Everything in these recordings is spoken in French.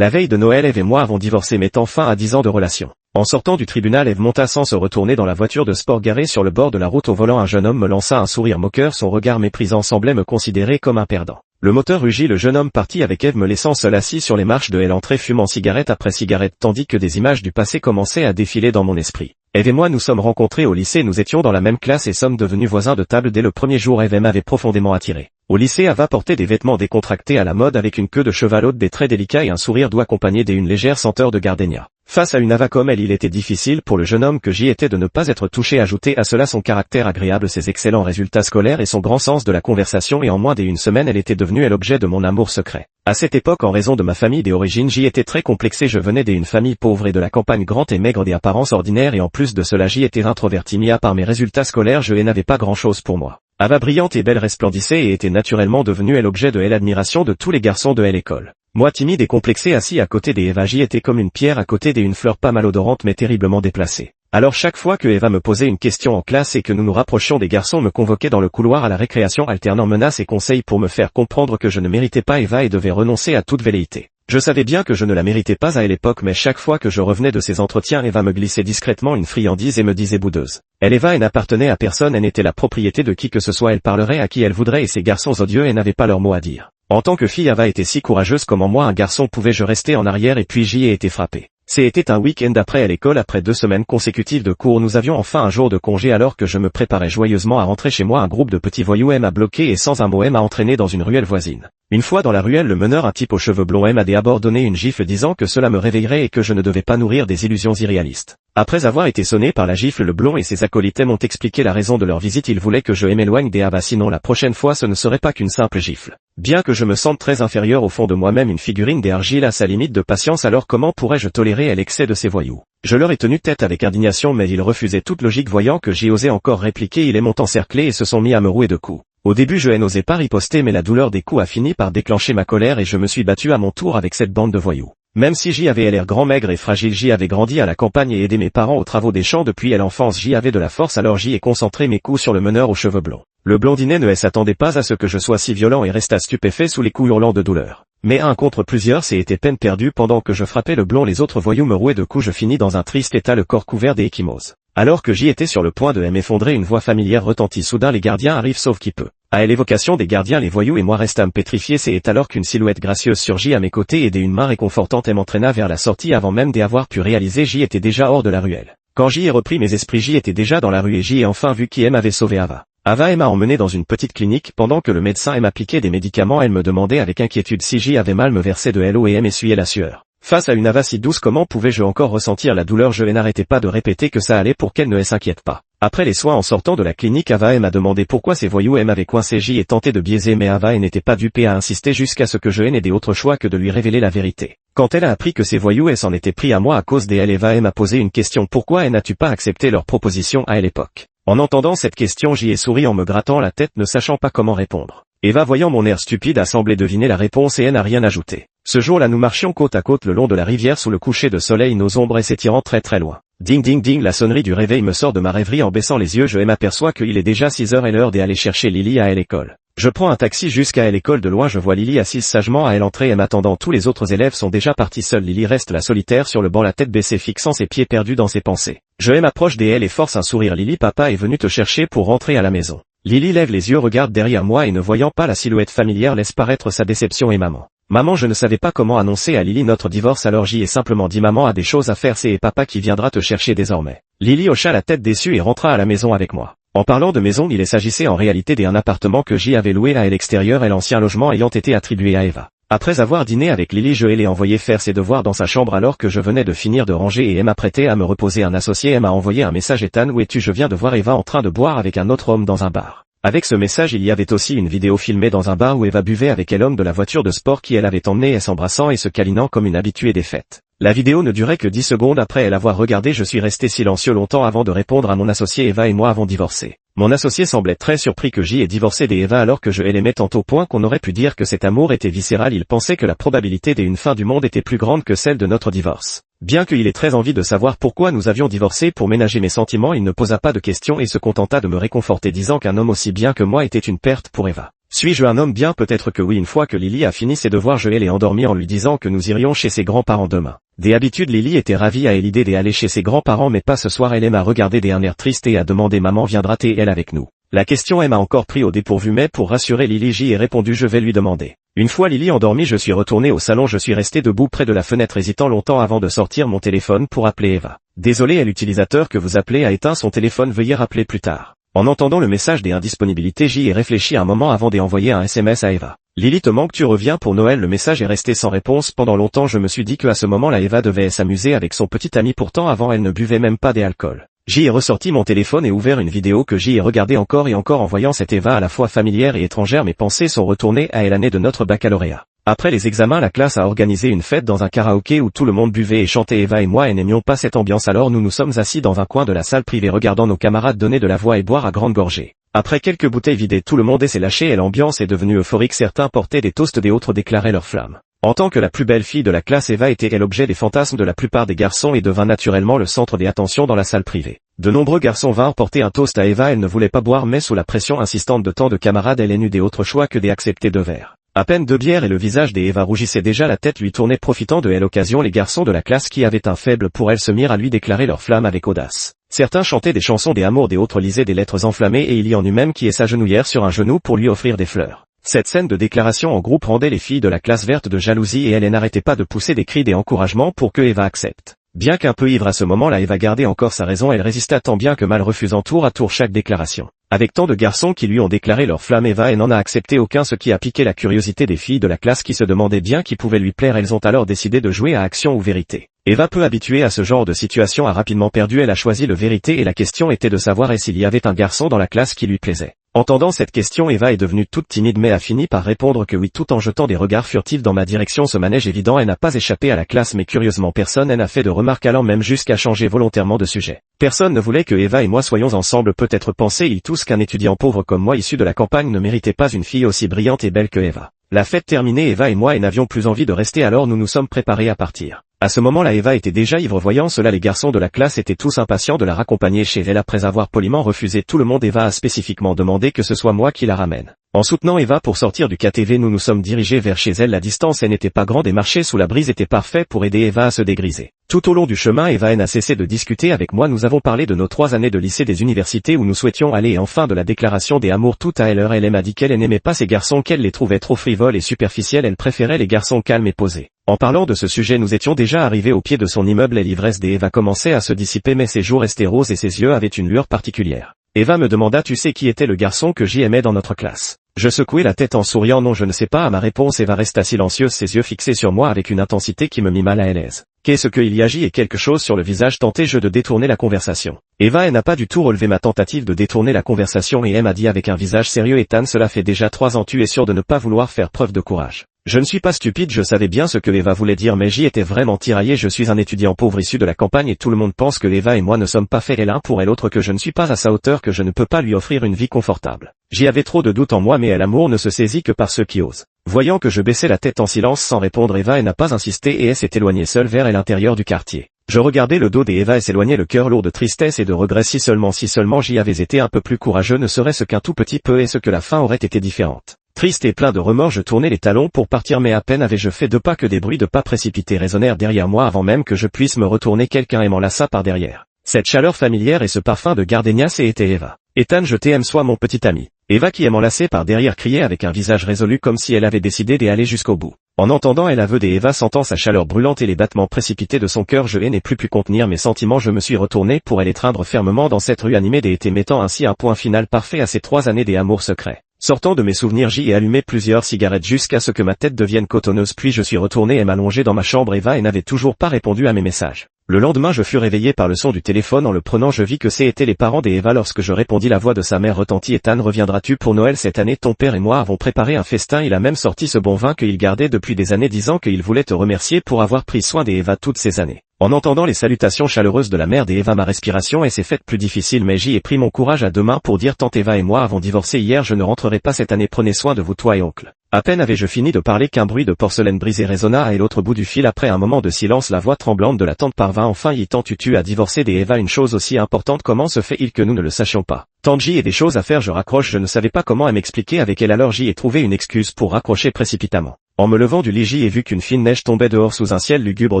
La veille de Noël, Eve et moi avons divorcé mettant fin à 10 ans de relation. En sortant du tribunal, Eve monta sans se retourner dans la voiture de sport garée sur le bord de la route. Au volant, un jeune homme me lança un sourire moqueur, son regard méprisant semblait me considérer comme un perdant. Le moteur rugit, le jeune homme partit avec Eve me laissant seul assis sur les marches de l'entrée fumant cigarette après cigarette tandis que des images du passé commençaient à défiler dans mon esprit. Eve et moi nous sommes rencontrés au lycée, nous étions dans la même classe et sommes devenus voisins de table dès le premier jour. Eve m'avait profondément attiré. Au lycée, Ava portait des vêtements décontractés à la mode avec une queue de cheval haute, des traits délicats et un sourire doux accompagné d'une légère senteur de gardénia. Face à une Ava comme elle, il était difficile pour le jeune homme que j'y étais de ne pas être touché. Ajouter à cela son caractère agréable, ses excellents résultats scolaires et son grand sens de la conversation, et en moins d'une semaine elle était devenue l'objet de mon amour secret. À cette époque, en raison de ma famille des origines, j'y étais très complexé. Je venais d'une famille pauvre et de la campagne, grande et maigre, des apparences ordinaires, et en plus de cela j'y étais introverti. Mis à part mes résultats scolaires, je n'avais pas grand chose pour moi. Ava, brillante et belle, resplendissait et était naturellement devenue l'objet de l'admiration de tous les garçons de l'école. Moi, timide et complexé, assis à côté d'Eva, j'y étais comme une pierre à côté d'une fleur pas malodorante mais terriblement déplacée. Alors chaque fois que Eva me posait une question en classe et que nous nous rapprochions des garçons, me convoquait dans le couloir à la récréation, alternant menaces et conseils pour me faire comprendre que je ne méritais pas Eva et devais renoncer à toute velléité. Je savais bien que je ne la méritais pas à l'époque, mais chaque fois que je revenais de ces entretiens, Eva me glissait discrètement une friandise et me disait boudeuse. Eva n'appartenait à personne, elle n'était la propriété de qui que ce soit, elle parlerait à qui elle voudrait et ces garçons odieux n'avaient pas leur mot à dire. En tant que fille, Ava était si courageuse, comme en moi un garçon pouvais-je rester en arrière, et puis j'y ai été frappé. C'était un week-end après à l'école, après 2 semaines consécutives de cours, nous avions enfin un jour de congé alors que je me préparais joyeusement à rentrer chez moi. Un groupe de petits voyous m'a bloqué et sans un mot m'a entraîné dans une ruelle voisine. Une fois dans la ruelle, le meneur, un type aux cheveux blonds, m'a d'abord donné une gifle disant que cela me réveillerait et que je ne devais pas nourrir des illusions irréalistes. Après avoir été sonné par la gifle, le blond et ses acolytes m'ont expliqué la raison de leur visite. Ils voulaient que je m'éloigne des Ava, sinon la prochaine fois ce ne serait pas qu'une simple gifle. Bien que je me sente très inférieur au fond de moi-même, une figurine des argiles à sa limite de patience, alors comment pourrais-je tolérer l'excès de ces voyous? Je leur ai tenu tête avec indignation, mais ils refusaient toute logique, voyant que j'y osais encore répliquer. Ils m'ont encerclé et se sont mis à me rouer de coups. Au début je n'osais pas riposter, mais la douleur des coups a fini par déclencher ma colère et je me suis battu à mon tour avec cette bande de voyous. Même si j'y avais l'air grand, maigre et fragile, j'y avais grandi à la campagne et aidé mes parents aux travaux des champs depuis l'enfance, j'y avais de la force, alors j'y ai concentré mes coups sur le meneur aux cheveux blonds. Le blondinet ne s'attendait pas à ce que je sois si violent et resta stupéfait sous les coups hurlants de douleur. Mais un contre plusieurs, c'était peine perdue. Pendant que je frappais le blond, les autres voyous me rouaient de coups. Je finis dans un triste état, le corps couvert d'échymoses. Alors que j'y étais sur le point de m'effondrer, une voix familière retentit soudain. Les gardiens arrivent, sauve qui peut. À l'évocation des gardiens, les voyous et moi restâmes pétrifiés. C'est alors qu'une silhouette gracieuse surgit à mes côtés et d'une main réconfortante m'entraîna vers la sortie. Avant même d'y avoir pu réaliser, j'y étais déjà hors de la ruelle. Quand j'y ai repris mes esprits, j'y étais déjà dans la rue et j'y ai enfin vu qui m'avait sauvé. Ava m'a emmené dans une petite clinique. Pendant que le médecin m'appliquait des médicaments, elle me demandait avec inquiétude si j'y avais mal, me versait de l'eau et essuyait la sueur. Face à une Ava si douce, comment pouvais-je encore ressentir la douleur? Je n'arrêtais pas de répéter que ça allait pour qu'elle ne s'inquiète pas. Après les soins, en sortant de la clinique, Ava m'a demandé pourquoi ces voyous m'avaient coincé. J'y ai tenté de biaiser, mais Ava n'était pas dupe et a insisté jusqu'à ce que je n'ai d'autre choix que de lui révéler la vérité. Quand elle a appris que ces voyous s'en étaient pris à moi à cause d'elle, Eva m'a posé une question: pourquoi n'as-tu pas accepté leur proposition à l'époque? En entendant cette question, j'y ai souri en me grattant la tête, ne sachant pas comment répondre. Eva, voyant mon air stupide, a semblé deviner la réponse et n'a rien ajouté. Ce jour-là, nous marchions côte à côte le long de la rivière sous le coucher de soleil, nos ombres s'étirant très très loin. Ding ding ding, la sonnerie du réveil me sort de ma rêverie. En baissant les yeux, je m'aperçois qu'il est déjà 6 heures et l'heure d'aller chercher Lily à l'école. Je prends un taxi jusqu'à l'école. De loin, je vois Lily assise sagement à l'entrée et m'attendant. Tous les autres élèves sont déjà partis. Seule Lily reste là solitaire sur le banc, la tête baissée, fixant ses pieds, perdus dans ses pensées. Je m'approche d'elle et force un sourire. Lily, papa est venu te chercher pour rentrer à la maison. Lily lève les yeux, regarde derrière moi et ne voyant pas la silhouette familière, laisse paraître sa déception. Et maman, je ne savais pas comment annoncer à Lily notre divorce, alors j'y ai simplement dit: maman a des choses à faire, c'est papa qui viendra te chercher désormais. Lily hocha la tête déçue et rentra à la maison avec moi. En parlant de maison, il s'agissait en réalité d'un appartement que j'y avais loué à l'extérieur et l'ancien logement ayant été attribué à Eva. Après avoir dîné avec Lily, je l'ai envoyé faire ses devoirs dans sa chambre alors que je venais de finir de ranger et m'apprêtait à me reposer. Un associé m'a envoyé un message: Ethan, où es-tu? Je viens de voir Eva en train de boire avec un autre homme dans un bar. Avec ce message, il y avait aussi une vidéo filmée dans un bar où Eva buvait avec l'homme de la voiture de sport qui elle avait emmené, s'embrassant et se câlinant comme une habituée des fêtes. La vidéo ne durait que 10 secondes. Après l'avoir regardée, je suis resté silencieux longtemps avant de répondre à mon associé. Eva et moi avons divorcé. Mon associé semblait très surpris que j'y ai divorcé d'Eva alors que je l'aimais tant au point qu'on aurait pu dire que cet amour était viscéral. Il pensait que la probabilité d'une fin du monde était plus grande que celle de notre divorce. Bien qu'il ait très envie de savoir pourquoi nous avions divorcé, pour ménager mes sentiments, il ne posa pas de questions et se contenta de me réconforter, disant qu'un homme aussi bien que moi était une perte pour Eva. Suis-je un homme bien? Peut-être que oui. Une fois que Lily a fini ses devoirs, je l'ai endormie en lui disant que nous irions chez ses grands-parents demain. D'habitude Lily était ravie à l'idée d'aller chez ses grands-parents, mais pas ce soir. Elle m'a regardé d'un air triste et a demandé: maman viendra-t-elle avec nous? La question m'a encore pris au dépourvu, mais pour rassurer Lily j'y ai répondu: je vais lui demander. Une fois Lily endormie, je suis retourné au salon. Je suis resté debout près de la fenêtre hésitant longtemps avant de sortir mon téléphone pour appeler Eva. Désolé, l'utilisateur que vous appelez a éteint son téléphone, veuillez rappeler plus tard. En entendant le message des indisponibilités, j'y ai réfléchi un moment avant d'envoyer un SMS à Eva. Lily te manque, tu reviens pour Noël? Le message est resté sans réponse pendant longtemps. Je me suis dit que à ce moment-là Eva devait s'amuser avec son petit ami, pourtant avant elle ne buvait même pas d'alcool. J'y ai ressorti mon téléphone et ouvert une vidéo que j'y ai regardée encore et encore. En voyant cette Eva à la fois familière et étrangère, mes pensées sont retournées à l'année de notre baccalauréat. Après les examens, la classe a organisé une fête dans un karaoké où tout le monde buvait et chantait. Eva et moi n'aimions pas cette ambiance, alors nous nous sommes assis dans un coin de la salle privée regardant nos camarades donner de la voix et boire à grandes gorgées. Après quelques bouteilles vidées, tout le monde s'est lâché et l'ambiance est devenue euphorique. Certains portaient des toasts, des autres déclaraient leurs flammes. En tant que la plus belle fille de la classe, Eva était l'objet des fantasmes de la plupart des garçons et devint naturellement le centre des attentions dans la salle privée. De nombreux garçons vinrent porter un toast à Eva. Elle ne voulait pas boire, mais sous la pression insistante de tant de camarades, elle n'eut d'autre choix que d'accepter 2 verres. À peine 2 bières et le visage d'Eva rougissait déjà, la tête lui tournait. Profitant de l'occasion, les garçons de la classe qui avaient un faible pour elle se mirent à lui déclarer leurs flammes avec audace. Certains chantaient des chansons d'amour, des autres lisaient des lettres enflammées et il y en eut même qui s'agenouillèrent sur un genou pour lui offrir des fleurs. Cette scène de déclaration en groupe rendait les filles de la classe vertes de jalousie et elles n'arrêtaient pas de pousser des cris d'encouragement pour que Eva accepte. Bien qu'un peu ivre à ce moment-là, Eva gardait encore sa raison, elle résista tant bien que mal, refusant tour à tour chaque déclaration. Avec tant de garçons qui lui ont déclaré leur flamme, Eva n'en a accepté aucun, ce qui a piqué la curiosité des filles de la classe qui se demandaient bien qui pouvait lui plaire. Elles ont alors décidé de jouer à action ou vérité. Eva, peu habituée à ce genre de situation, a rapidement perdu. Elle a choisi le vérité et la question était de savoir s'il y avait un garçon dans la classe qui lui plaisait. Entendant cette question, Eva est devenue toute timide mais a fini par répondre que oui, tout en jetant des regards furtifs dans ma direction. Ce manège évident, elle n'a pas échappé à la classe, mais curieusement personne n'a fait de remarques, allant même jusqu'à changer volontairement de sujet. Personne ne voulait que Eva et moi soyons ensemble. Peut-être pensaient-ils tous qu'un étudiant pauvre comme moi issu de la campagne ne méritait pas une fille aussi brillante et belle que Eva. La fête terminée, Eva et moi n'avions plus envie de rester, alors nous nous sommes préparés à partir. À ce moment-là, Eva était déjà ivre. Voyant cela, les garçons de la classe étaient tous impatients de la raccompagner chez elle. Après avoir poliment refusé tout le monde, Eva a spécifiquement demandé que ce soit moi qui la ramène. En soutenant Eva pour sortir du KTV, nous nous sommes dirigés vers chez elle. La distance n'était pas grande et marcher sous la brise était parfait pour aider Eva à se dégriser. Tout au long du chemin, Eva n'a cessé de discuter avec moi. Nous avons parlé de nos 3 années de lycée, des universités où nous souhaitions aller et enfin de la déclaration des amours. Tout à l'heure, elle m'a dit qu'elle n'aimait pas ces garçons, qu'elle les trouvait trop frivoles et superficiels. Elle préférait les garçons calmes et posés. En parlant de ce sujet, nous étions déjà arrivés au pied de son immeuble et l'ivresse d'Eva commençait à se dissiper, mais ses joues restaient roses et ses yeux avaient une lueur particulière. Eva me demanda: tu sais qui était le garçon que j'aimais dans notre classe? Je secouai la tête en souriant: non, je ne sais pas. À ma réponse, Eva resta silencieuse, ses yeux fixés sur moi avec une intensité qui me mit mal à l'aise. Qu'est-ce qu'il y agit? Et quelque chose sur le visage. Tentais-je de détourner la conversation? Eva n'a pas du tout relevé ma tentative de détourner la conversation et m'a dit avec un visage sérieux: Ethan, cela fait déjà 3 ans, tu es sûr de ne pas vouloir faire preuve de courage? Je ne suis pas stupide, je savais bien ce que Eva voulait dire, mais j'y étais vraiment tiraillé. Je suis un étudiant pauvre issu de la campagne et tout le monde pense que Eva et moi ne sommes pas faits l'un pour l'autre, que je ne suis pas à sa hauteur, que je ne peux pas lui offrir une vie confortable. J'y avais trop de doutes en moi, mais l'amour ne se saisit que par ceux qui osent. Voyant que je baissais la tête en silence sans répondre, Eva n'a pas insisté et elle s'est éloignée seule vers l'intérieur du quartier. Je regardais le dos d'Eva et s'éloignait, le cœur lourd de tristesse et de regret. Si seulement j'y avais été un peu plus courageux, ne serait-ce qu'un tout petit peu, et ce que la fin aurait été différente. Triste et plein de remords, je tournais les talons pour partir, mais à peine avais-je fait 2 pas que des bruits de pas précipités résonnèrent derrière moi. Avant même que je puisse me retourner, quelqu'un m'enlaça par derrière. Cette chaleur familière et ce parfum de gardénia, c'était Eva. Ethan, je t'aime, sois mon petit ami. Eva, qui m'enlaçait par derrière, criait avec un visage résolu comme si elle avait décidé d'aller jusqu'au bout. En entendant l'aveu d'Eva, sentant sa chaleur brûlante et les battements précipités de son cœur, je n'ai plus pu contenir mes sentiments. Je me suis retourné pour l'étreindre fermement dans cette rue animée d'été, mettant ainsi un point final parfait à ces 3 années des amours secrets. Sortant de mes souvenirs, j'y ai allumé plusieurs cigarettes jusqu'à ce que ma tête devienne cotonneuse, puis je suis retourné et m'allongé dans ma chambre. Eva n'avait toujours pas répondu à mes messages. Le lendemain, je fus réveillé par le son du téléphone. En le prenant, je vis que c'étaient les parents d'Eva. Lorsque je répondis, la voix de sa mère retentit: Ethan, reviendras-tu pour Noël cette année? Ton père et moi avons préparé un festin. Il a même sorti ce bon vin qu'il gardait depuis des années, disant qu'il voulait te remercier pour avoir pris soin d'Eva toutes ces années. En entendant les salutations chaleureuses de la mère d'Eva, ma respiration s'est faite plus difficile, mais j'y ai pris mon courage à 2 mains pour dire: tant Eva et moi avons divorcé hier, je ne rentrerai pas cette année, prenez soin de vous, toi et oncle. À peine avais-je fini de parler qu'un bruit de porcelaine brisée résonna à l'autre bout du fil. Après un moment de silence, la voix tremblante de la tante parvint enfin: Ethan, tu as divorcé d'Eva, une chose aussi importante, comment se fait-il que nous ne le sachions pas? Tant de J et des choses à faire, je raccroche, je ne savais pas comment m'expliquer avec elle, alors j'y ai trouvé une excuse pour raccrocher précipitamment. En me levant du lit, j'y ai vu qu'une fine neige tombait dehors sous un ciel lugubre.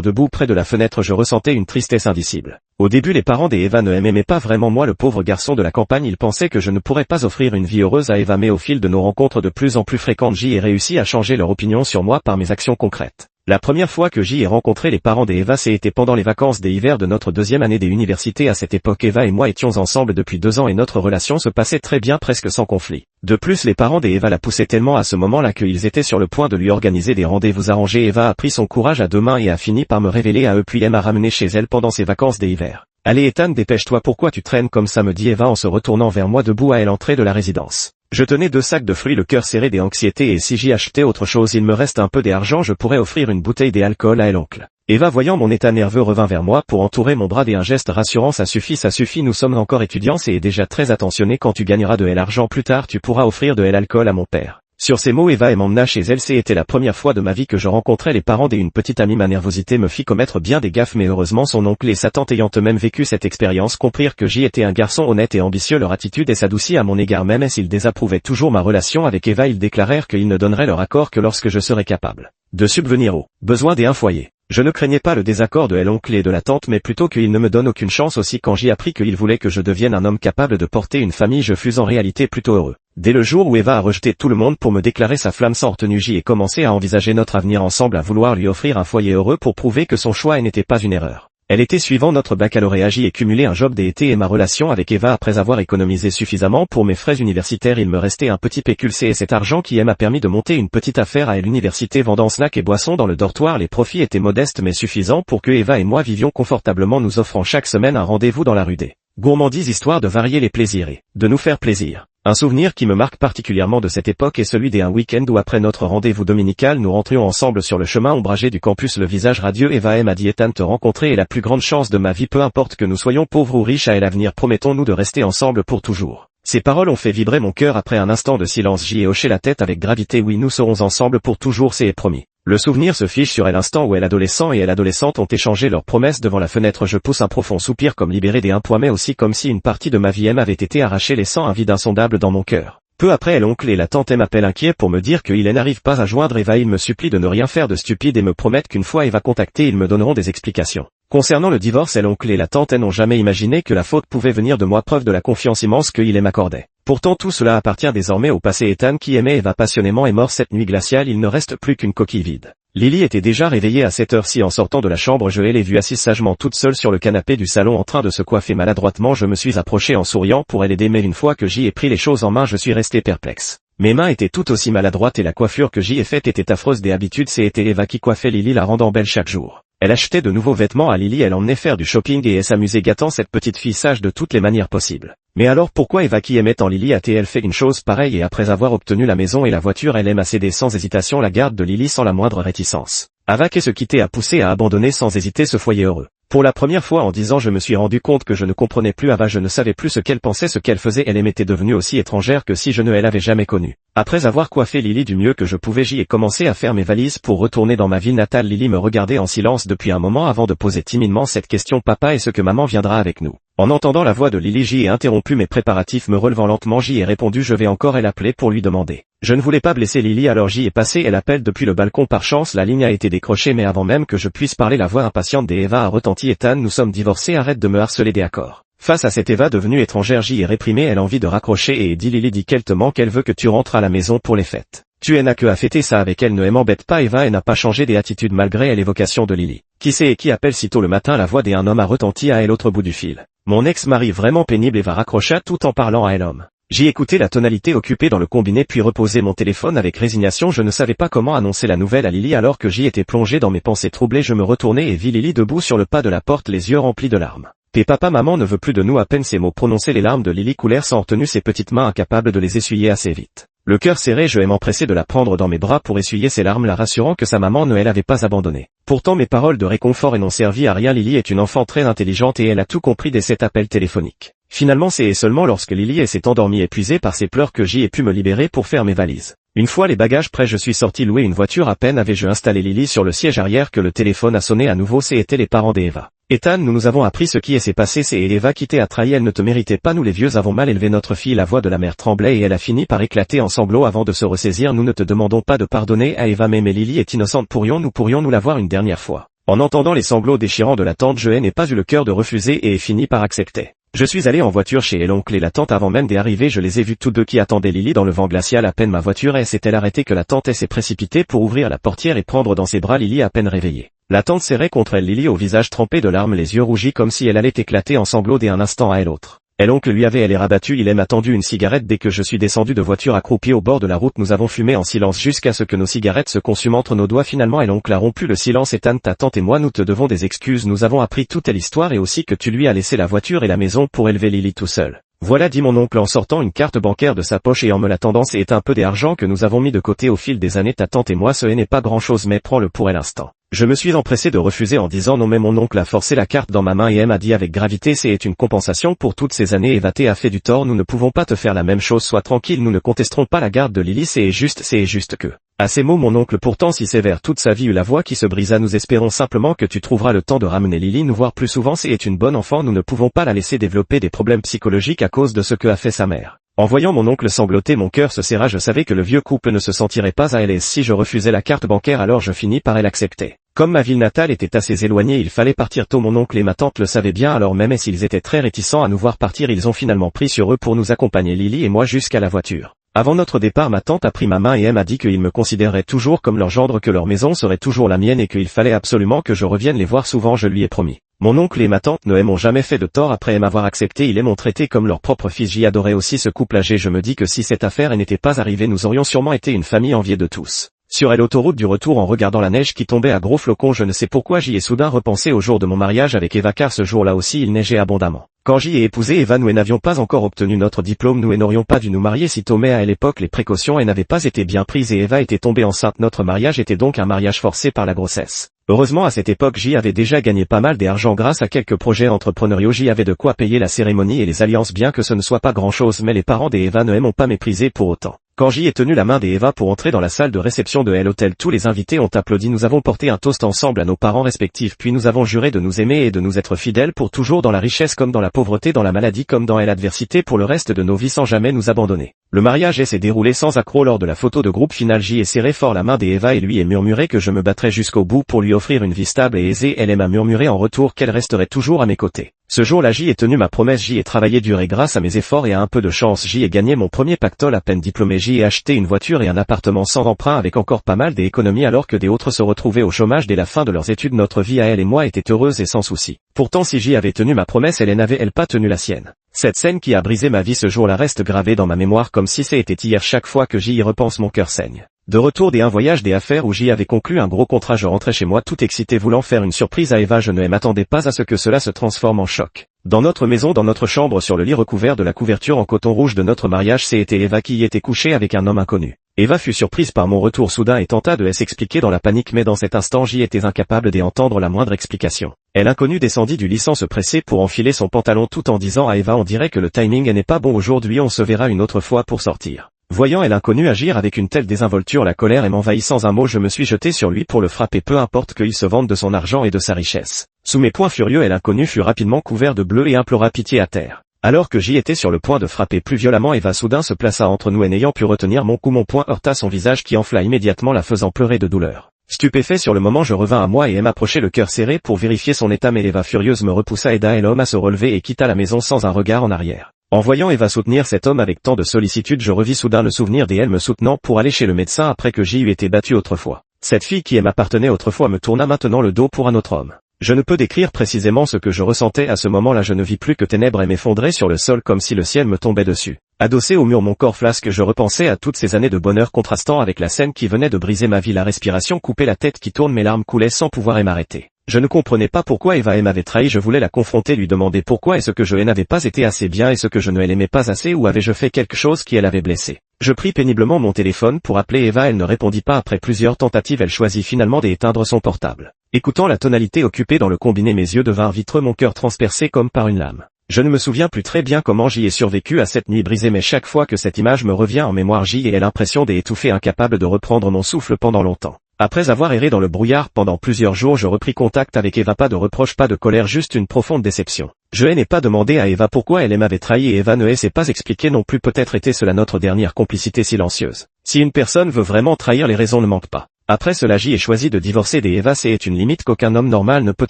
Debout près de la fenêtre, je ressentais une tristesse indicible. Au début, les parents d'Eva ne m'aimaient pas vraiment, moi le pauvre garçon de la campagne. Ils pensaient que je ne pourrais pas offrir une vie heureuse à Eva, mais au fil de nos rencontres de plus en plus fréquentes, j'y ai réussi à changer leur opinion sur moi par mes actions concrètes. La première fois que j'y ai rencontré les parents d'Eva, c'était pendant les vacances des hivers de notre deuxième année des universités. À cette époque, Eva et moi étions ensemble depuis 2 ans et notre relation se passait très bien, presque sans conflit. De plus, les parents d'Eva la poussaient tellement à ce moment-là qu'ils étaient sur le point de lui organiser des rendez-vous arrangés. Eva a pris son courage à 2 mains et a fini par me révéler à eux, puis elle m'a ramené chez elle pendant ses vacances des hivers. Allez Ethan, dépêche-toi, pourquoi tu traînes comme ça, me dit Eva en se retournant vers moi debout à l'entrée de la résidence. Je tenais 2 sacs de fruits, le cœur serré des anxiétés, et si j'y achetais autre chose, il me reste un peu d'argent, je pourrais offrir une bouteille d'alcool à l'oncle. Eva, voyant mon état nerveux, revint vers moi pour entourer mon bras d'un geste rassurant. Ça suffit, nous sommes encore étudiants, c'est déjà très attentionné, quand tu gagneras de l'argent plus tard, tu pourras offrir de l'alcool à mon père. Sur ces mots, Eva m'emmena chez elle. C'était la première fois de ma vie que je rencontrais les parents d'une petite amie. Ma nervosité me fit commettre bien des gaffes, mais heureusement son oncle et sa tante, ayant eux-mêmes vécu cette expérience, comprirent que j'y étais un garçon honnête et ambitieux. Leur attitude s'adoucit à mon égard, même s'ils désapprouvaient toujours ma relation avec Eva. Ils déclarèrent qu'ils ne donneraient leur accord que lorsque je serais capable de subvenir aux besoins d'un foyer. Je ne craignais pas le désaccord de l'oncle et de la tante, mais plutôt qu'ils ne me donnent aucune chance. Aussi, quand j'y appris qu'ils voulaient que je devienne un homme capable de porter une famille, je fus en réalité plutôt heureux. Dès le jour où Eva a rejeté tout le monde pour me déclarer sa flamme sans retenue, j'y ai commencé à envisager notre avenir ensemble, à vouloir lui offrir un foyer heureux pour prouver que son choix n'était pas une erreur. Elle était suivant notre baccalauréat, j'y ai cumulé un job d'été et ma relation avec Eva. Après avoir économisé suffisamment pour mes frais universitaires, il me restait un petit pécule, et cet argent qui m'a permis de monter une petite affaire à l'université, vendant snacks et boissons dans le dortoir. Les profits étaient modestes mais suffisants pour que Eva et moi vivions confortablement, nous offrant chaque semaine un rendez-vous dans la rue des gourmandises, histoire de varier les plaisirs et de nous faire plaisir. Un souvenir qui me marque particulièrement de cette époque est celui d'un week-end où, après notre rendez-vous dominical, nous rentrions ensemble sur le chemin ombragé du campus, le visage radieux. Eva m'a dit: Ethan, te rencontrer est la plus grande chance de ma vie, peu importe que nous soyons pauvres ou riches, à l'avenir promettons-nous de rester ensemble pour toujours. Ces paroles ont fait vibrer mon cœur. Après un instant de silence, j'y ai hoché la tête avec gravité. Oui, nous serons ensemble pour toujours, c'est promis. Le souvenir se fiche sur l'instant où l'adolescent et l'adolescente ont échangé leurs promesses devant la fenêtre. Je pousse un profond soupir, comme libéré d'un poids, mais aussi comme si une partie de ma vie m'avait été arrachée, laissant un vide insondable dans mon cœur. Peu après, l'oncle et la tante m'appellent inquiets pour me dire qu'ils n'arrivent pas à joindre Eva. Ils me supplient de ne rien faire de stupide et me promettent qu'une fois Eva contactée, ils me donneront des explications. Concernant le divorce, l'oncle et la tante n'ont jamais imaginé que la faute pouvait venir de moi, preuve de la confiance immense qu'ils m'accordaient. Pourtant tout cela appartient désormais au passé. Ethan, qui aimait Eva passionnément, est mort cette nuit glaciale. Il ne reste plus qu'une coquille vide. Lily était déjà réveillée à cette heure-ci. En sortant de la chambre, je l'ai vue assise sagement toute seule sur le canapé du salon en train de se coiffer maladroitement. Je me suis approché en souriant pour l'aider, mais une fois que j'y ai pris les choses en main, je suis resté perplexe. Mes mains étaient tout aussi maladroites et la coiffure que j'y ai faite était affreuse. D'habitude, c'était Eva qui coiffait Lily, la rendant belle chaque jour. Elle achetait de nouveaux vêtements à Lily, elle emmenait faire du shopping et elle s'amusait, gâtant cette petite fille sage de toutes les manières possibles. Mais alors pourquoi Eva, qui aimait tant Lily, a-t-elle fait une chose pareille? Et après avoir obtenu la maison et la voiture, elle a cédé sans hésitation la garde de Lily sans la moindre réticence. Ava, qui se quittait, a poussé à abandonner sans hésiter ce foyer heureux. Pour la première fois en 10 ans, je me suis rendu compte que je ne comprenais plus Ava. Je ne savais plus ce qu'elle pensait, ce qu'elle faisait. Elle m'était devenue aussi étrangère que si je ne l'avais jamais connue. Après avoir coiffé Lily du mieux que je pouvais, j'y ai commencé à faire mes valises pour retourner dans ma ville natale. Lily me regardait en silence depuis un moment avant de poser timidement cette question: papa, est-ce que maman viendra avec nous? En entendant la voix de Lily, j'y ai interrompu mes préparatifs. Me relevant lentement, j'y ai répondu: je vais encore l'appeler pour lui demander. Je ne voulais pas blesser Lily, alors j'y ai passé l'appel depuis le balcon. Par chance, la ligne a été décrochée, mais avant même que je puisse parler, la voix impatiente d'Eva a retenti: Ethan, nous sommes divorcés, arrête de me harceler. D'accord. Face à cette Eva devenue étrangère, j'y ai réprimé elle envie de raccrocher et dit: Lily dit qu'elle te manque, elle veut que tu rentres à la maison pour les fêtes. Tu n'as que à fêter ça avec elle, ne m'embête pas. Eva n'a pas changé d'attitude malgré l'évocation de Lily. Qui c'est et qui appelle si tôt le matin? La voix d'un homme a retenti à l'autre bout du fil. Mon ex-mari, vraiment pénible. Eva raccrocha tout en parlant à l'homme. J'y écoutais la tonalité occupée dans le combiné puis reposé mon téléphone avec résignation. Je ne savais pas comment annoncer la nouvelle à Lily alors que j'y étais plongé dans mes pensées troublées. Je me retournai et vis Lily debout sur le pas de la porte, les yeux remplis de larmes. Papa, maman ne veut plus de nous. À peine ces mots prononcés, les larmes de Lily coulèrent sans retenue, ses petites mains incapables de les essuyer assez vite. Le cœur serré, je m'empressai de la prendre dans mes bras pour essuyer ses larmes, la rassurant que sa maman ne l'avait pas abandonnée. Pourtant mes paroles de réconfort n'ont servi à rien. Lily est une enfant très intelligente et elle a tout compris dès cet appel téléphonique. Finalement, c'est seulement lorsque Lily s'est endormie épuisée par ses pleurs que j'y ai pu me libérer pour faire mes valises. Une fois les bagages prêts, je suis sorti louer une voiture. À peine avais-je installé Lily sur le siège arrière que le téléphone a sonné à nouveau. C'étaient les parents d'Eva. Ethan, nous avons appris ce qui s'est passé, c'est Eva qui t'a trahi, elle ne te méritait pas, nous les vieux avons mal élevé notre fille. La voix de la mère tremblait et elle a fini par éclater en sanglots avant de se ressaisir. Nous ne te demandons pas de pardonner à Eva, mais Lily est innocente, pourrions-nous la voir une dernière fois? En entendant les sanglots déchirants de la tante, je n'ai pas eu le cœur de refuser et ai fini par accepter. Je suis allé en voiture chez l'oncle et la tante avant même d'arriver, je les ai vus tous deux qui attendaient Lily dans le vent glacial. À peine ma voiture s'est-elle arrêtée que la tante s'est précipitée pour ouvrir la portière et prendre dans ses bras Lily à peine réveillée. La tante serrait contre elle Lily au visage trempé de larmes, les yeux rougis comme si elle allait éclater en sanglots d'un instant à l'autre. L'oncle lui avait rabattu, il m'a tendu une cigarette dès que je suis descendu de voiture accroupi au bord de la route. Nous avons fumé en silence jusqu'à ce que nos cigarettes se consument entre nos doigts. Finalement l'oncle a rompu le silence. Ethan, ta tante et moi nous te devons des excuses, nous avons appris toute l'histoire et aussi que tu lui as laissé la voiture et la maison pour élever Lily tout seul. Voilà, dit mon oncle en sortant une carte bancaire de sa poche et en me la tendant, c'est un peu d'argent que nous avons mis de côté au fil des années, ta tante et moi, ce n'est pas grand chose mais prends-le pour l'instant. Je me suis empressé de refuser en disant non, mais mon oncle a forcé la carte dans ma main et m'a dit avec gravité, c'est une compensation pour toutes ces années. Eva a fait du tort, nous ne pouvons pas te faire la même chose, sois tranquille, nous ne contesterons pas la garde de Lily, c'est juste que... À ces mots mon oncle pourtant si sévère toute sa vie eut la voix qui se brisa, nous espérons simplement que tu trouveras le temps de ramener Lily nous voir plus souvent, c'est une bonne enfant, nous ne pouvons pas la laisser développer des problèmes psychologiques à cause de ce que a fait sa mère. En voyant mon oncle sangloter, mon cœur se serra, je savais que le vieux couple ne se sentirait pas à l'aise si je refusais la carte bancaire, alors je finis par l'accepter. Comme ma ville natale était assez éloignée, il fallait partir tôt, mon oncle et ma tante le savaient bien, alors même s'ils étaient très réticents à nous voir partir, ils ont finalement pris sur eux pour nous accompagner Lily et moi jusqu'à la voiture. Avant notre départ, ma tante a pris ma main et m'a dit qu'ils me considéreraient toujours comme leur gendre, que leur maison serait toujours la mienne et qu'il fallait absolument que je revienne les voir souvent, je lui ai promis. Mon oncle et ma tante ne m'ont jamais fait de tort après m'avoir accepté, ils m'ont traité comme leur propre fils, j'y adorais aussi ce couple âgé, je me dis que si cette affaire n'était pas arrivée, nous aurions sûrement été une famille enviée de tous. Sur l'autoroute du retour, en regardant la neige qui tombait à gros flocons, je ne sais pourquoi j'y ai soudain repensé au jour de mon mariage avec Eva, car ce jour-là aussi il neigeait abondamment. Quand j'y ai épousé Eva, nous n'avions pas encore obtenu notre diplôme, nous n'aurions pas dû nous marier si tôt, mais à l'époque les précautions n'avaient pas été bien prises et Eva était tombée enceinte, notre mariage était donc un mariage forcé par la grossesse. Heureusement à cette époque j'y avais déjà gagné pas mal d'argent grâce à quelques projets entrepreneuriaux, j'y avais de quoi payer la cérémonie et les alliances, bien que ce ne soit pas grand chose, mais les parents d'Eva ne m'ont pas méprisé pour autant. Quand j'y ai tenu la main d'Eva pour entrer dans la salle de réception de l'hôtel, tous les invités ont applaudi, nous avons porté un toast ensemble à nos parents respectifs, puis nous avons juré de nous aimer et de nous être fidèles pour toujours, dans la richesse comme dans la pauvreté, dans la maladie comme dans l'adversité, pour le reste de nos vies sans jamais nous abandonner. Le mariage s'est déroulé sans accroc. Lors de la photo de groupe finale, j'y ai serré fort la main d'Eva et lui ai murmuré que je me battrais jusqu'au bout pour lui offrir une vie stable et aisée, elle m'a murmuré en retour qu'elle resterait toujours à mes côtés. Ce jour-là j'y ai tenu ma promesse, j'y ai travaillé dur et grâce à mes efforts et à un peu de chance j'y ai gagné mon premier pactole à peine diplômé, j'y ai acheté une voiture et un appartement sans emprunt avec encore pas mal d'économies alors que des autres se retrouvaient au chômage dès la fin de leurs études. Notre vie à elle et moi était heureuse et sans souci. Pourtant si j'y avais tenu ma promesse, elle n'avait pas tenu la sienne. Cette scène qui a brisé ma vie ce jour-là reste gravée dans ma mémoire comme si c'était hier, chaque fois que j'y repense mon cœur saigne. De retour d'un voyage d'affaires où j'y avais conclu un gros contrat, je rentrais chez moi tout excité voulant faire une surprise à Eva, je ne m'attendais pas à ce que cela se transforme en choc. Dans notre maison, dans notre chambre, sur le lit recouvert de la couverture en coton rouge de notre mariage, c'était Eva qui y était couchée avec un homme inconnu. Eva fut surprise par mon retour soudain et tenta de s'expliquer dans la panique, mais dans cet instant j'y étais incapable d'entendre la moindre explication. L'inconnu descendit du lit sans se presser pour enfiler son pantalon tout en disant à Eva, on dirait que le timing n'est pas bon aujourd'hui, on se verra une autre fois pour sortir. Voyant l'inconnu agir avec une telle désinvolture, la colère m'envahit, sans un mot je me suis jeté sur lui pour le frapper, peu importe qu'il se vante de son argent et de sa richesse. Sous mes poings furieux, l'inconnu fut rapidement couvert de bleu et implora pitié à terre. Alors que j'y étais sur le point de frapper plus violemment, Eva soudain se plaça entre nous et n'ayant pu retenir mon coup, mon poing heurta son visage qui enfla immédiatement, la faisant pleurer de douleur. Stupéfait sur le moment, je revins à moi et m'approchai le cœur serré pour vérifier son état, mais Eva furieuse me repoussa, aida l'homme à se relever et quitta la maison sans un regard en arrière. En voyant Eva soutenir cet homme avec tant de sollicitude, je revis soudain le souvenir d'elle me soutenant pour aller chez le médecin après que j'y eus été battu autrefois. Cette fille qui m'appartenait autrefois me tourna maintenant le dos pour un autre homme. Je ne peux décrire précisément ce que je ressentais à ce moment-là, je ne vis plus que ténèbres et m'effondrais sur le sol comme si le ciel me tombait dessus. Adossé au mur, mon corps flasque, je repensais à toutes ces années de bonheur contrastant avec la scène qui venait de briser ma vie, la respiration coupée, la tête qui tourne, mes larmes coulaient sans pouvoir m'arrêter. Je ne comprenais pas pourquoi Eva m'avait trahi, je voulais la confronter, lui demander pourquoi est-ce que je n'avais pas été assez bien, est-ce que je ne l'aimais pas assez, ou avais-je fait quelque chose qui l'avait blessée. Je pris péniblement mon téléphone pour appeler Eva, elle ne répondit pas. Après plusieurs tentatives, elle choisit finalement d'éteindre son portable. Écoutant la tonalité occupée dans le combiné, mes yeux devinrent vitreux, mon cœur transpercé comme par une lame. Je ne me souviens plus très bien comment j'y ai survécu à cette nuit brisée, mais chaque fois que cette image me revient en mémoire, j'y ai l'impression d'étouffer, incapable de reprendre mon souffle pendant longtemps. Après avoir erré dans le brouillard pendant plusieurs jours, je repris contact avec Eva. Pas de reproche, pas de colère, juste une profonde déception. Je n'ai pas demandé à Eva pourquoi elle m'avait trahi et Eva ne s'est pas expliqué non plus. Peut-être était cela notre dernière complicité silencieuse. Si une personne veut vraiment trahir, les raisons ne manquent pas. Après cela, j'ai choisi de divorcer d'Eva. C'est une limite qu'aucun homme normal ne peut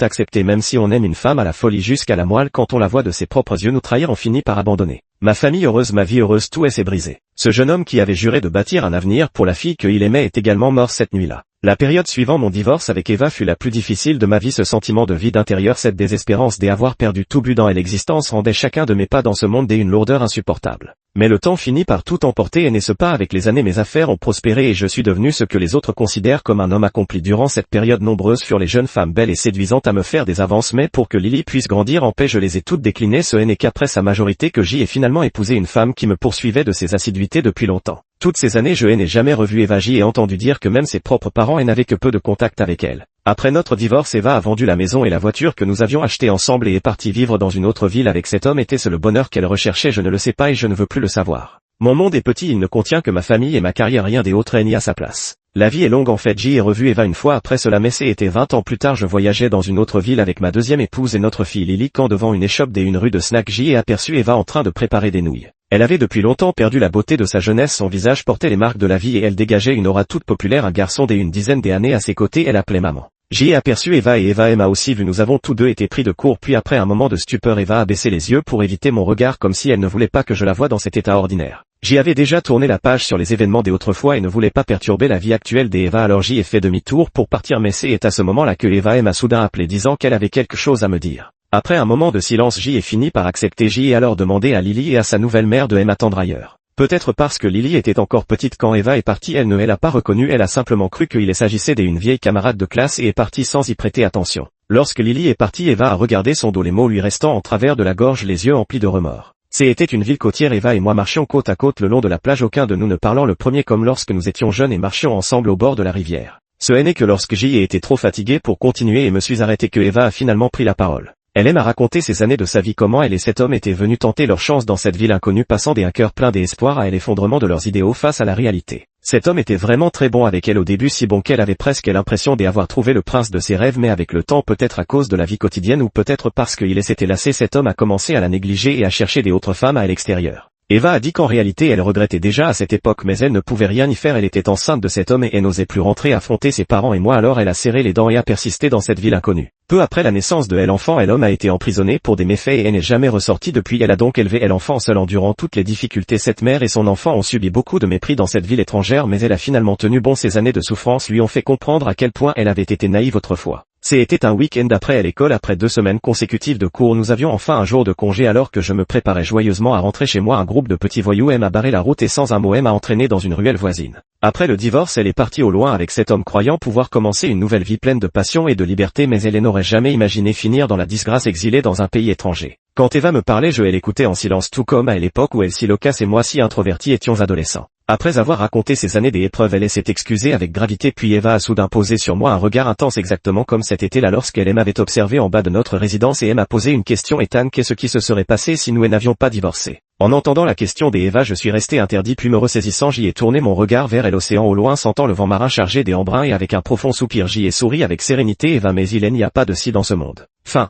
accepter, même si on aime une femme à la folie jusqu'à la moelle. Quand on la voit de ses propres yeux nous trahir, on finit par abandonner. Ma famille heureuse, ma vie heureuse, tout s'est brisé. Ce jeune homme qui avait juré de bâtir un avenir pour la fille qu'il aimait est également mort cette nuit-là. La période suivant mon divorce avec Eva fut la plus difficile de ma vie. Ce sentiment de vide intérieur, cette désespérance d'avoir perdu tout but dans l'existence rendait chacun de mes pas dans ce monde une lourdeur insupportable. Mais le temps finit par tout emporter et n'est-ce pas avec les années mes affaires ont prospéré et je suis devenu ce que les autres considèrent comme un homme accompli. Durant cette période, nombreuses furent les jeunes femmes belles et séduisantes à me faire des avances, mais pour que Lily puisse grandir en paix, je les ai toutes déclinées. Ce n'est qu'après sa majorité que j'y ai finalement épousé une femme qui me poursuivait de ses assiduités depuis longtemps. Toutes ces années, je n'ai jamais revu Eva. J'y ai entendu dire que même ses propres parents n'avaient que peu de contact avec elle. Après notre divorce, Eva a vendu la maison et la voiture que nous avions achetée ensemble et est partie vivre dans une autre ville avec cet homme. Était-ce le bonheur qu'elle recherchait? Je ne le sais pas et je ne veux plus le savoir. Mon monde est petit, il ne contient que ma famille et ma carrière, rien d'autre n'y a sa place. La vie est longue en fait. J'y ai revu Eva une fois après cela, mais c'était 20 ans plus tard. Je voyageais dans une autre ville avec ma deuxième épouse et notre fille Lily quand devant une échoppe d'une rue de snack, j'y ai aperçu Eva en train de préparer des nouilles. Elle avait depuis longtemps perdu la beauté de sa jeunesse, son visage portait les marques de la vie et elle dégageait une aura toute populaire. Un garçon d'une dizaine d'années à ses côtés, elle appelait maman. J'y ai aperçu Eva et Eva m'a aussi vu. Nous avons tous deux été pris de court, puis après un moment de stupeur, Eva a baissé les yeux pour éviter mon regard comme si elle ne voulait pas que je la voie dans cet état ordinaire. J'y avais déjà tourné la page sur les événements d'autrefois et ne voulais pas perturber la vie actuelle d'Eva, alors j'y ai fait demi-tour pour partir, mais c'est à ce moment-là que Eva m'a soudain appelé disant qu'elle avait quelque chose à me dire. Après un moment de silence, j'y ai fini par accepter. J'y ai alors demandé à Lily et à sa nouvelle mère de m'attendre ailleurs. Peut-être parce que Lily était encore petite quand Eva est partie, elle ne l'a pas reconnue, elle a simplement cru qu'il s'agissait d'une vieille camarade de classe et est partie sans y prêter attention. Lorsque Lily est partie, Eva a regardé son dos, les mots lui restant en travers de la gorge, les yeux emplis de remords. C'était une ville côtière, Eva et moi marchions côte à côte le long de la plage, aucun de nous ne parlant le premier, comme lorsque nous étions jeunes et marchions ensemble au bord de la rivière. Ce n'est que lorsque j'y ai été trop fatigué pour continuer et me suis arrêté que Eva a finalement pris la parole. Elle m'a raconté ces années de sa vie, comment elle et cet homme étaient venus tenter leur chance dans cette ville inconnue, passant d'un cœur plein d'espoir à l'effondrement de leurs idéaux face à la réalité. Cet homme était vraiment très bon avec elle au début, si bon qu'elle avait presque l'impression d'avoir trouvé le prince de ses rêves, mais avec le temps, peut-être à cause de la vie quotidienne ou peut-être parce qu'il s'était lassé, cet homme a commencé à la négliger et à chercher des autres femmes à l'extérieur. Eva a dit qu'en réalité elle regrettait déjà à cette époque, mais elle ne pouvait rien y faire, elle était enceinte de cet homme et elle n'osait plus rentrer affronter ses parents et moi, alors elle a serré les dents et a persisté dans cette ville inconnue. Peu après la naissance de l'enfant, l'homme a été emprisonné pour des méfaits et elle n'est jamais ressorti depuis. Elle a donc élevé l'enfant seule endurant toutes les difficultés. Cette mère et son enfant ont subi beaucoup de mépris dans cette ville étrangère, mais elle a finalement tenu bon. Ces années de souffrance lui ont fait comprendre à quel point elle avait été naïve autrefois. C'était un week-end après l'école, après 2 semaines consécutives de cours, nous avions enfin un jour de congé. Alors que je me préparais joyeusement à rentrer chez moi, un groupe de petits voyous m'a barré la route et sans un mot m'a entraîné dans une ruelle voisine. Après le divorce, elle est partie au loin avec cet homme, croyant pouvoir commencer une nouvelle vie pleine de passion et de liberté, mais elle n'aurait jamais imaginé finir dans la disgrâce, exilée dans un pays étranger. Quand Eva me parlait, je l'écoutais en silence, tout comme à l'époque où elle si loquace et moi si introverti étions adolescents. Après avoir raconté ces années d'épreuves, elle s'est excusée avec gravité, puis Eva a soudain posé sur moi un regard intense, exactement comme cet été-là lorsqu'elle m'avait observé en bas de notre résidence, et elle m'a posé une question: Ethan, qu'est-ce qui se serait passé si nous n'avions pas divorcé? En entendant la question d'Eva, je suis resté interdit, puis me ressaisissant, j'y ai tourné mon regard vers l'océan au loin, sentant le vent marin chargé des embruns, et avec un profond soupir j'y ai souri avec sérénité: Eva, mais il n'y a pas de si dans ce monde. Fin.